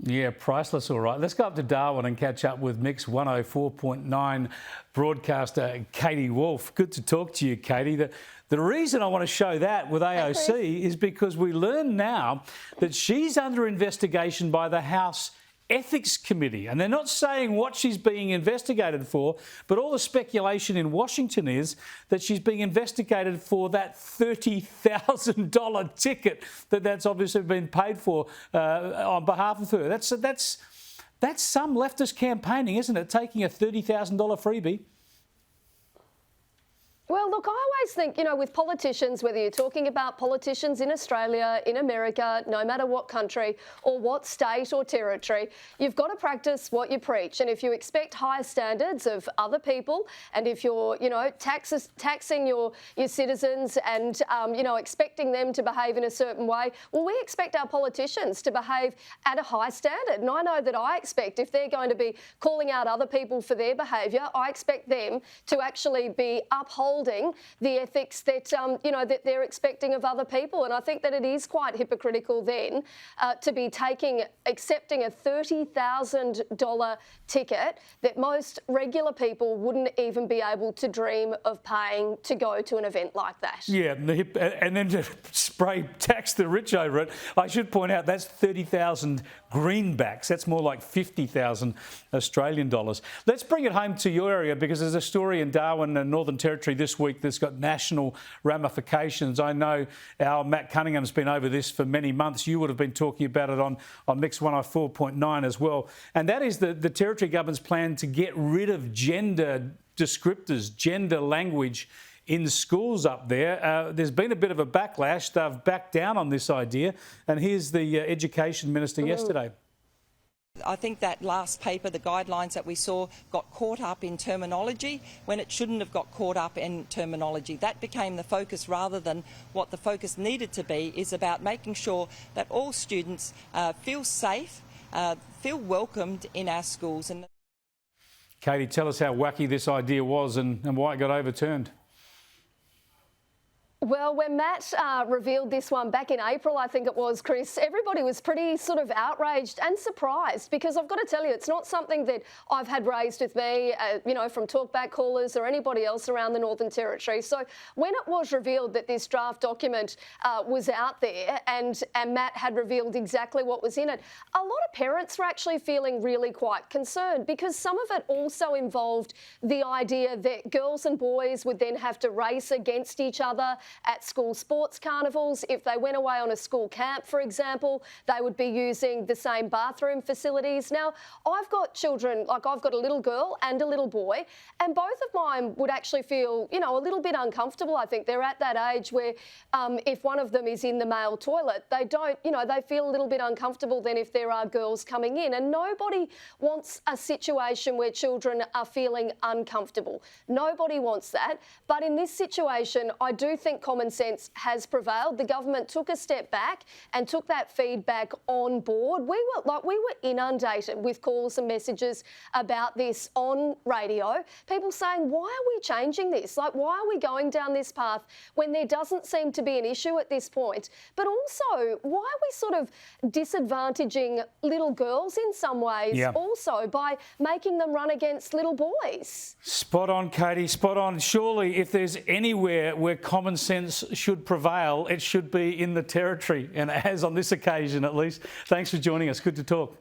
Yeah, priceless, all right. Let's go up to Darwin and catch up with Mix 104.9 broadcaster Katie Woolf. Good to talk to you, Katie. The reason I want to show that with AOC is because we learn now that she's under investigation by the House Ethics Committee, and they're not saying what she's being investigated for, but all the speculation in Washington is that she's being investigated for that $30,000 ticket that's obviously been paid for on behalf of her. That's some leftist campaigning, isn't it? Taking a $30,000 freebie. Well, look, I always think, with politicians, whether you're talking about politicians in Australia, in America, no matter what country or what state or territory, you've got to practice what you preach. And if you expect higher standards of other people, and if you're, taxing your citizens and, expecting them to behave in a certain way, well, we expect our politicians to behave at a high standard. And I know that I expect if they're going to be calling out other people for their behaviour, I expect them to actually be upholding the ethics that that they're expecting of other people. And I think that it is quite hypocritical then to be accepting a $30,000 ticket that most regular people wouldn't even be able to dream of paying to go to an event like that. Yeah, and then to spray tax the rich over it. I should point out that's 30,000 greenbacks. That's more like 50,000 Australian dollars. Let's bring it home to your area, because there's a story in Darwin and Northern Territory this week that's got national ramifications. I know our Matt Cunningham's been over this for many months. You would have been talking about it on Mix 104.9 as well. And that is the Territory government's plan to get rid of gender descriptors, gender language in schools up there. There's been a bit of a backlash. They've backed down on this idea. And here's the Education Minister yesterday. I think that last paper, the guidelines that we saw, got caught up in terminology when it shouldn't have got caught up in terminology. That became the focus rather than what the focus needed to be, is about making sure that all students feel safe, feel welcomed in our schools. And Katie, tell us how wacky this idea was and why it got overturned. Well, when Matt revealed this one back in April, I think it was, Chris, everybody was pretty sort of outraged and surprised, because I've got to tell you, it's not something that I've had raised with me, from talkback callers or anybody else around the Northern Territory. So when it was revealed that this draft document was out there and Matt had revealed exactly what was in it, a lot of parents were actually feeling really quite concerned, because some of it also involved the idea that girls and boys would then have to race against each other at school sports carnivals. If they went away on a school camp, for example, they would be using the same bathroom facilities. Now, I've got children, like I've got a little girl and a little boy, and both of mine would actually feel, a little bit uncomfortable. I think they're at that age where if one of them is in the male toilet, they don't, they feel a little bit uncomfortable then if there are girls coming in. And nobody wants a situation where children are feeling uncomfortable. Nobody wants that. But in this situation, I do think common sense has prevailed. The government took a step back and took that feedback on board. We were inundated with calls and messages about this on radio. People saying, why are we changing this? Like, why are we going down this path when there doesn't seem to be an issue at this point? But also, why are we sort of disadvantaging little girls in some ways also by making them run against little boys? Spot on, Katie, spot on. Surely if there's anywhere where common sense should prevail, it should be in the Territory, and as on this occasion at least. Thanks for joining us. Good to talk.